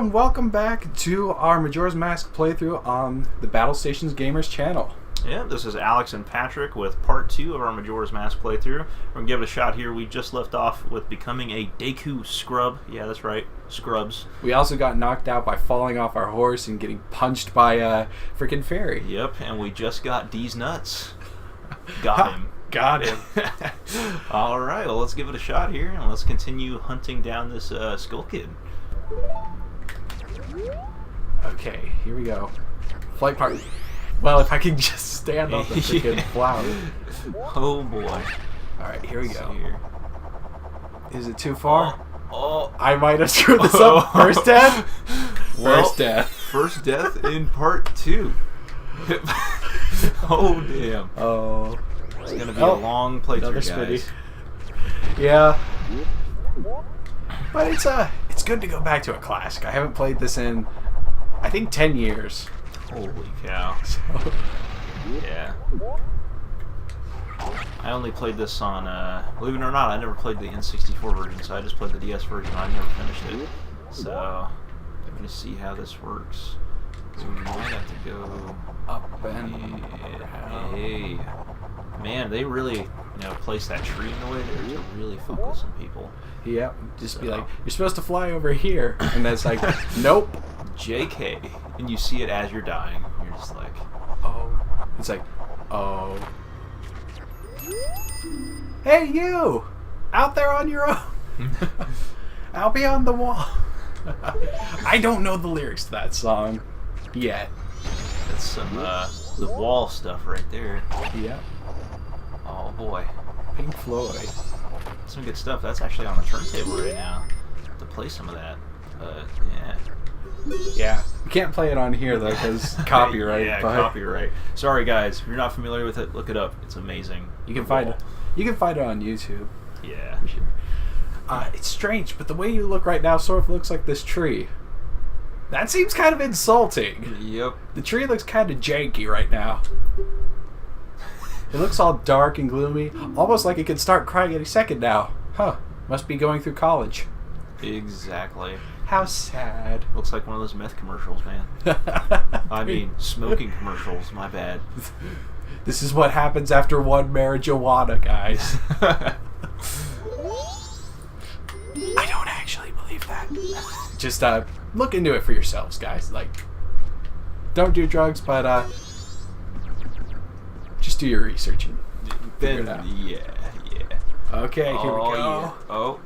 and welcome back to our Majora's Mask playthrough on the Battle Stations Gamers channel. Yeah, this is Alex and Patrick with part 2 of our Majora's Mask playthrough. We're going to give it a shot here. We just left off with becoming a Deku scrub. Yeah, that's right, scrubs. We also got knocked out by falling off our horse and getting punched by a freaking fairy. Yep, and we just got D's nuts. Got him. Got him. Alright, well let's give it a shot here and let's continue hunting down this Skull Kid. Okay, here we go. Flight party. Well, if I can just stand on the freaking flower. Oh boy. Alright, here we go. Here. Is it too far? Oh. I might have screwed this up. First death? First death. First death in part 2. Oh damn. Oh. It's gonna be a long playthrough, guys. Yeah. But it's good to go back to a classic. I haven't played this in, I think, 10 years. Holy cow. So. Yeah. I only played this on, believe it or not, I never played the N64 version, so I just played the DS version. I never finished it. So, I'm going to see how this works. So we might have to go Up and around. Hey. Man, they really, place that tree in the way there to really focus on people. Yep. Just be like, you're supposed to fly over here. And that's like, nope. JK. And you see it as you're dying. You're just like, oh. It's like, oh. Hey, you! Out there on your own. Out beyond the wall. I don't know the lyrics to that song yet. That's some, the wall stuff right there. Yep. Oh boy. Pink Floyd. Some good stuff. That's actually on the turntable right now to play some of that. Yeah. Yeah. We can't play it on here though because copyright. Yeah, but copyright. Sorry guys, if you're not familiar with it, look it up. It's amazing. You can find it. You can find it on YouTube. Yeah. For sure. It's strange, but the way you look right now sort of looks like this tree. That seems kind of insulting. Yep. The tree looks kind of janky right now. It looks all dark and gloomy, almost like it could start crying any second now. Huh. Must be going through college. Exactly. How sad. Looks like one of those meth commercials, man. I mean, smoking commercials, my bad. This is what happens after one marijuana, guys. I don't actually believe that. Just look into it for yourselves, guys. Like, don't do drugs, but just do your research and figure it out. Yeah. Okay, here we go. Yeah. Oh.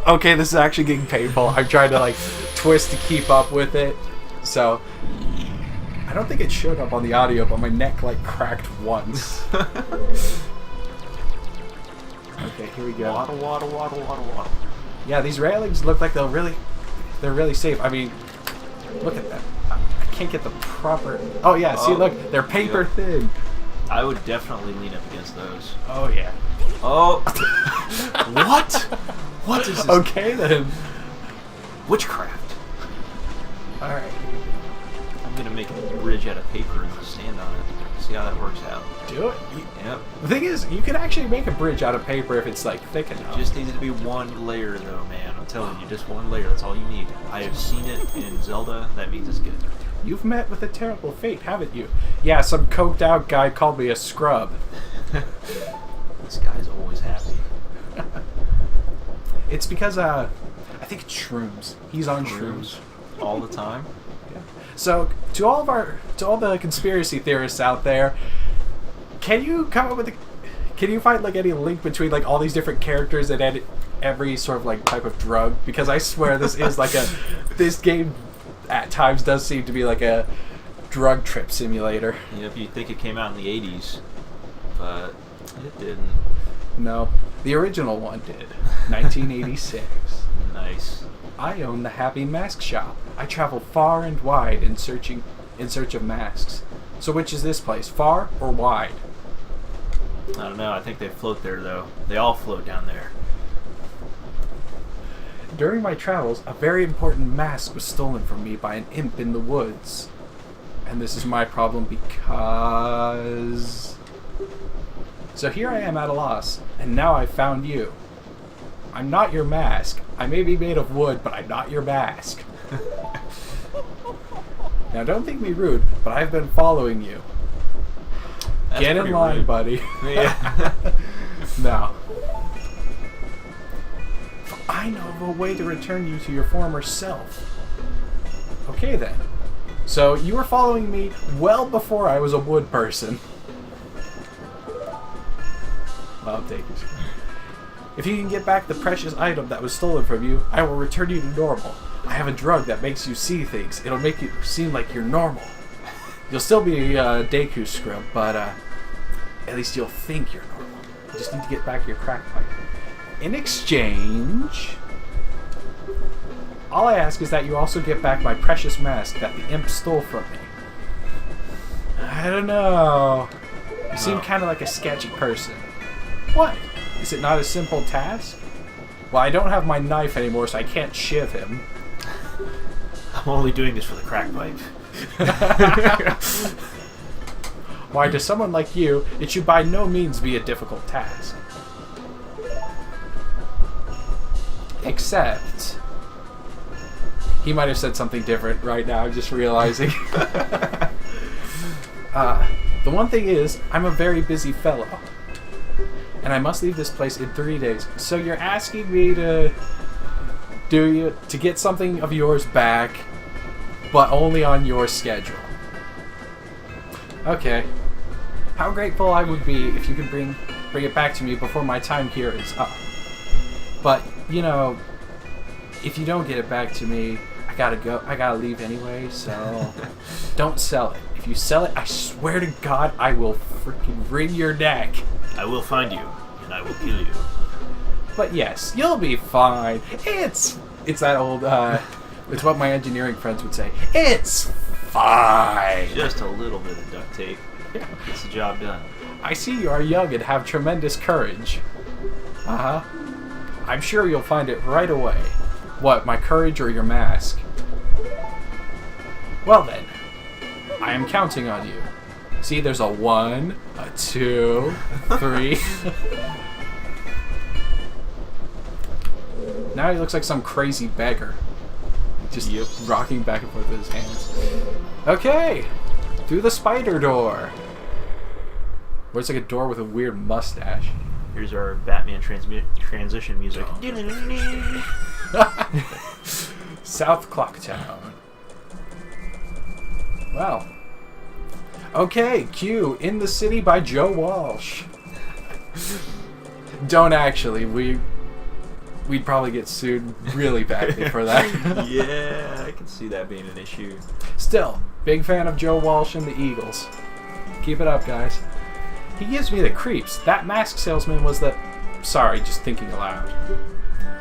Okay, this is actually getting painful. I'm trying to like twist to keep up with it. So I don't think it showed up on the audio, but my neck like cracked once. Okay, here we go. Waddle. Yeah, these railings look like they're really safe. I mean, look at that. I can't get the proper. Oh yeah, see, look, they're paper thin. I would definitely lean up against those. Oh yeah. Oh. What? What is this? Okay then. Witchcraft. All right. I'm gonna make a bridge out of paper and stand on it. See how that works out. Do it. Yep. The thing is, you can actually make a bridge out of paper if it's like thick enough. Just needs to be one layer though, man. I'm telling you, just one layer. That's all you need. I have seen it in Zelda. That means it's good. You've met with a terrible fate, haven't you? Yeah, some coked out guy called me a scrub. This guy's always happy. It's because I think it's shrooms. He's on shrooms all the time. Yeah. So to all the conspiracy theorists out there, can you find like any link between like all these different characters and every sort of like type of drug? Because I swear this is like this game at times does seem to be like a drug trip simulator. Yep, you'd think it came out in the 80s, but it didn't. No, the original one did. 1986. Nice. I own the Happy Mask Shop. I travel far and wide in search of masks. So which is this place, far or wide? I don't know. I think they float there, though. They all float down there. During my travels, a very important mask was stolen from me by an imp in the woods. And this is my problem because... So here I am at a loss, and now I've found you. I'm not your mask. I may be made of wood, but I'm not your mask. Now, don't think me rude, but I've been following you. That's Get in line, rude. buddy. Yeah. No. I know of a way to return you to your former self. Okay, then. So, you were following me well before I was a wood person. I'll take it. If you can get back the precious item that was stolen from you, I will return you to normal. I have a drug that makes you see things. It'll make you seem like you're normal. You'll still be a Deku scrub, but at least you'll think you're normal. You just need to get back your crack pipe. In exchange, all I ask is that you also get back my precious mask that the imp stole from me. I don't know. You seem kind of like a sketchy person. What? Is it not a simple task? Well, I don't have my knife anymore, so I can't shiv him. I'm only doing this for the crack pipe. Why, to someone like you, it should by no means be a difficult task. Except... he might have said something different right now, I'm just realizing. The one thing is, I'm a very busy fellow. And I must leave this place in 3 days. So you're asking me to get something of yours back, but only on your schedule. Okay. How grateful I would be if you could bring it back to me before my time here is up. But, you know, if you don't get it back to me, I gotta leave anyway, so don't sell it. If you sell it, I swear to God, I will freaking wring your neck. I will find you, and I will kill you. But yes, you'll be fine. It's that old, it's what my engineering friends would say. It's fine. Just a little bit of duct tape. Gets the job done. I see you are young and have tremendous courage. Uh-huh. I'm sure you'll find it right away. What, my courage or your mask? Well then, I am counting on you. See, there's a 1, a 2, 3. Now he looks like some crazy beggar. Just rocking back and forth with his hands. Okay! Through the spider door. Where it's like a door with a weird mustache. Here's our Batman transition music. South Clocktown. Wow. Okay, Q, In the City by Joe Walsh. Don't actually. We'd probably get sued really badly for that. Yeah, I can see that being an issue. Still, big fan of Joe Walsh and the Eagles. Keep it up, guys. He gives me the creeps. That mask salesman was the... Sorry, just thinking aloud.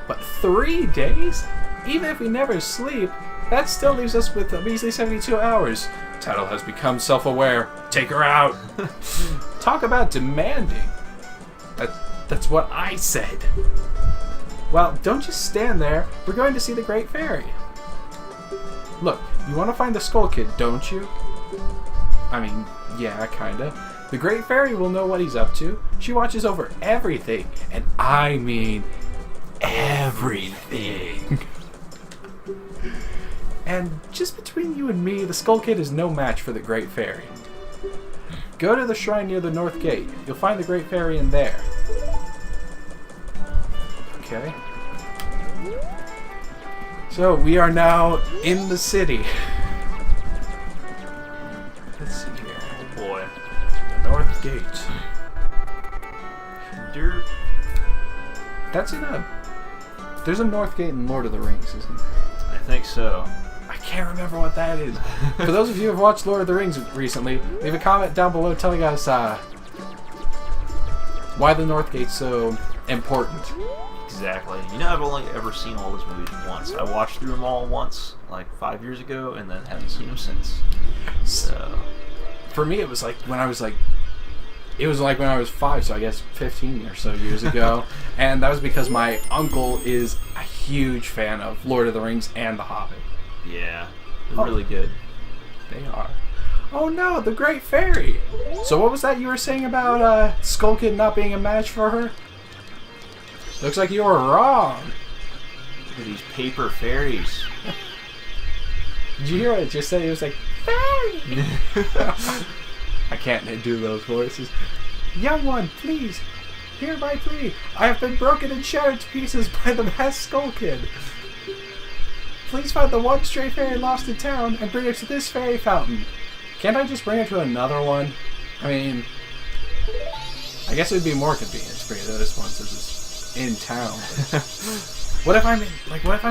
But 3 days? Even if we never sleep, that still leaves us with a measly 72 hours. Tattle has become self-aware. Take her out. Talk about demanding. That's what I said. Well, don't just stand there. We're going to see the Great Fairy. Look, you want to find the Skull Kid, don't you? I mean, yeah, kinda. The Great Fairy will know what he's up to. She watches over everything. And I mean everything. And just between you and me, the Skull Kid is no match for the Great Fairy. Go to the shrine near the North Gate. You'll find the Great Fairy in there. Okay. So, we are now in the city. Let's see here. Oh boy. The North Gate. Dirt. That's in a... There's a North Gate in Lord of the Rings, isn't there? I think so. I can't remember what that is. For those of you who have watched Lord of the Rings recently, leave a comment down below telling us why the North Gate's so important. Exactly. You know, I've only ever seen all those movies once. I watched through them all once, like 5 years ago, and then haven't seen them since. So, for me, it was like when I was like... It was like when I was 5, so I guess 15 or so years ago. And that was because my uncle is a huge fan of Lord of the Rings and The Hobbit. yeah, they're really good. They are. Oh no, the Great Fairy! So what was that you were saying about Skull Kid not being a match for her? Looks like you were wrong. Look at these paper fairies. Did you hear what it just said? It was like, fairy! I can't do those voices. Young one, please, hear my plea. I have been broken and shattered to pieces by the masked skull kid. Please find the one stray fairy lost in town and bring it to this fairy fountain. Can't I just bring it to another one? I mean, I guess it would be more convenient to bring it to this one since it's in town. What if I'm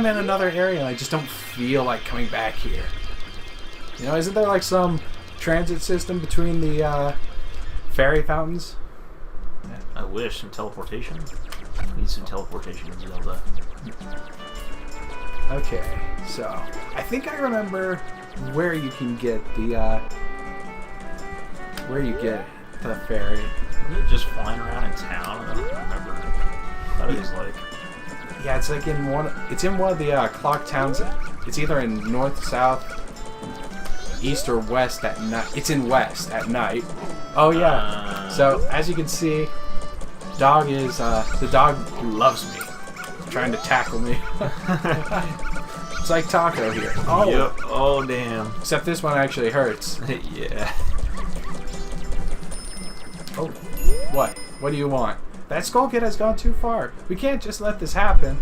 in another area and I just don't feel like coming back here? You know, isn't there like some transit system between the fairy fountains? I wish. Some teleportation. Need some teleportation in Zelda. Okay, so I think I remember where you can get the fairy. Isn't it just flying around in town? I don't remember. I thought it was like... Yeah, it's like in one of the clock towns. It's either in north, south, east, or west at night. It's in west at night. Oh yeah. So as you can see, the dog loves me, trying to tackle me. It's like Taco here. Oh. Yep. Oh damn. Except this one actually hurts. Yeah. Oh. What? What do you want? That skull kid has gone too far. We can't just let this happen.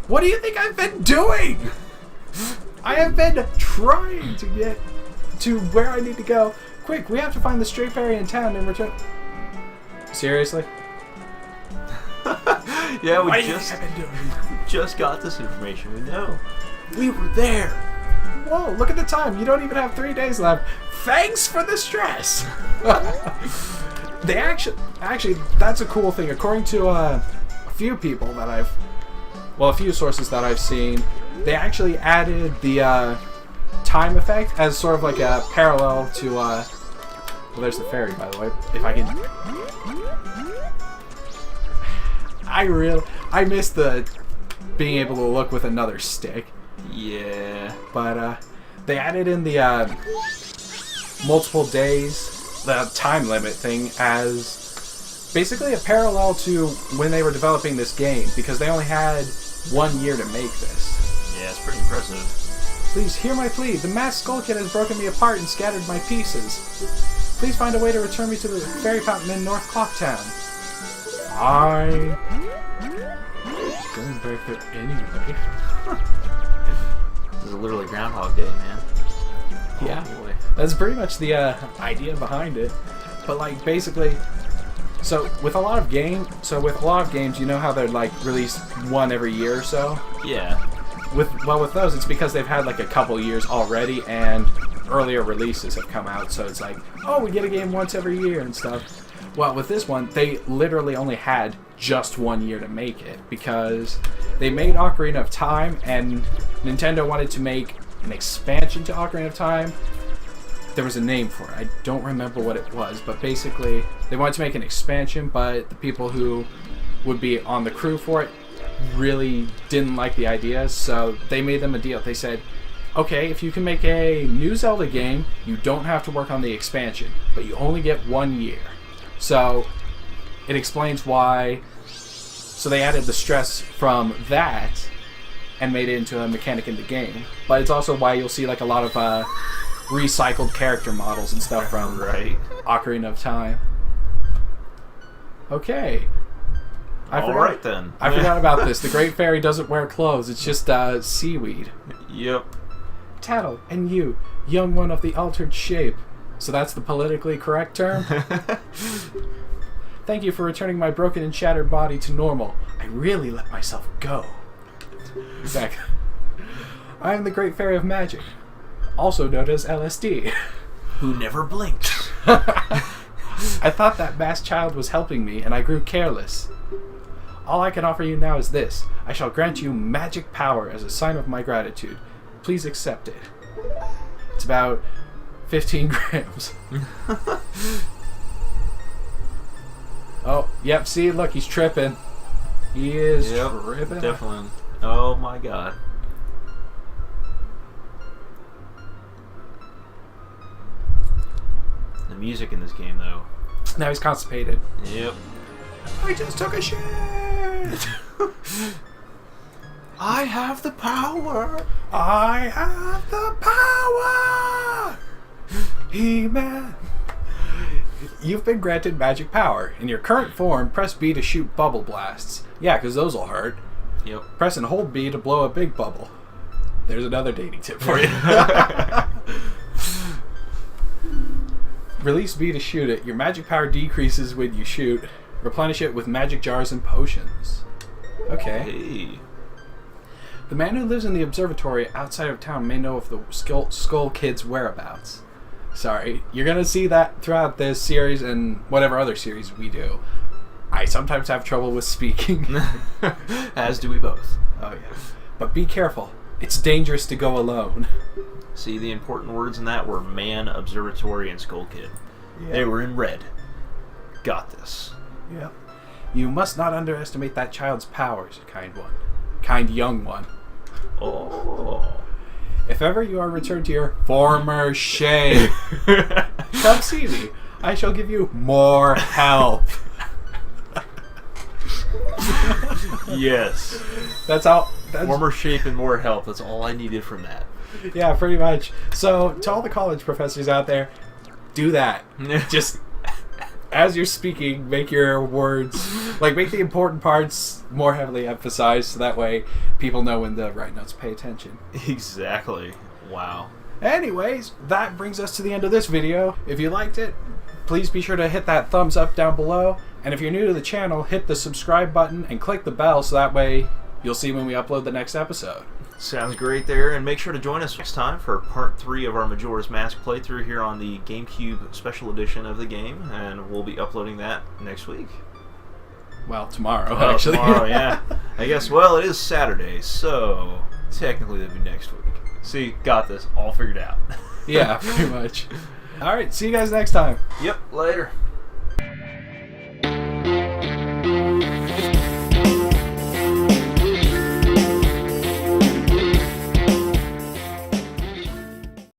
What do you think I've been doing? I have been trying to get to where I need to go. Quick, we have to find the stray fairy in town and return. Seriously? Yeah, we What do you think I've been doing? just got this information. We know. We were there. Whoa, look at the time. You don't even have 3 days left. Thanks for the stress. They actually, that's a cool thing. According to a few people that a few sources that I've seen, they actually added the time effect as sort of like a parallel to, well, there's the fairy, by the way. If I can... I miss the being able to look with another stick. Yeah. But, they added in the, multiple days, the time limit thing, as basically a parallel to when they were developing this game, because they only had 1 year to make this. Yeah, it's pretty impressive. Please hear my plea. The masked skull kid has broken me apart and scattered my pieces. Please find a way to return me to the fairy fountain in North Clocktown. Fine. Going back there anyway. This is literally Groundhog Day, man. Yeah. Oh, boy. That's pretty much the idea behind it. But like basically, so with a lot of games, you know how they're like release one every year or so. Yeah. With those, it's because they've had like a couple years already, and earlier releases have come out. So it's like, oh, we get a game once every year and stuff. Well, with this one, they literally only had just 1 year to make it because they made Ocarina of Time, and Nintendo wanted to make an expansion to Ocarina of Time. There was a name for it. I don't remember what it was, but basically they wanted to make an expansion, but the people who would be on the crew for it really didn't like the idea, so they made them a deal. They said, okay, if you can make a new Zelda game, you don't have to work on the expansion, but you only get 1 year. So it explains why. So they added the stress from that and made it into a mechanic in the game. But it's also why you'll see like a lot of recycled character models and stuff from Ocarina of Time. Okay. I forgot about this. The Great Fairy doesn't wear clothes. It's just seaweed. Yep. Tattle, and you, young one of the altered shape. So that's the politically correct term? Thank you for returning my broken and shattered body to normal. I really let myself go. Exactly. I am the Great Fairy of Magic, also known as LSD. Who never blinks. I thought that masked child was helping me, and I grew careless. All I can offer you now is this. I shall grant you magic power as a sign of my gratitude. Please accept it. It's about 15 grams. Oh, yep, see, look, he's tripping. He is tripping. Definitely. Oh my god. The music in this game, though. Now he's constipated. Yep. I just took a shit. I have the power. I have the power. He-Man. You've been granted magic power. In your current form, press B to shoot bubble blasts. Yeah, because those will hurt. Yep. Press and hold B to blow a big bubble. There's another dating tip for you. Release B to shoot it. Your magic power decreases when you shoot. Replenish it with magic jars and potions. Okay. Hey. The man who lives in the observatory outside of town may know of the Skull Kid's whereabouts. Sorry, you're going to see that throughout this series and whatever other series we do. I sometimes have trouble with speaking. As do we both. Oh, yeah. But be careful. It's dangerous to go alone. See, the important words in that were man, observatory, and Skull Kid. Yeah. They were in red. Got this. Yeah. You must not underestimate that child's powers, kind one. Kind young one. Oh. If ever you are returned to your former shape, come see me. I shall give you more help. Yes. That's how. Warmer shape and more help. That's all I needed from that. Yeah, pretty much. So, to all the college professors out there, do that. Just as you're speaking, make your words, like, make the important parts more heavily emphasized so that way people know when to write notes. Pay attention. Exactly. Wow. Anyways, that brings us to the end of this video. If you liked it, please be sure to hit that thumbs up down below. And if you're new to the channel, hit the subscribe button and click the bell so that way you'll see when we upload the next episode. Sounds great there, and make sure to join us next time for part 3 of our Majora's Mask playthrough here on the GameCube Special Edition of the game, and we'll be uploading that next week. Well, tomorrow, actually. Tomorrow, yeah. I guess, well, it is Saturday, so technically that'd be next week. See, got this all figured out. Yeah, pretty much. Alright, see you guys next time. Yep, later.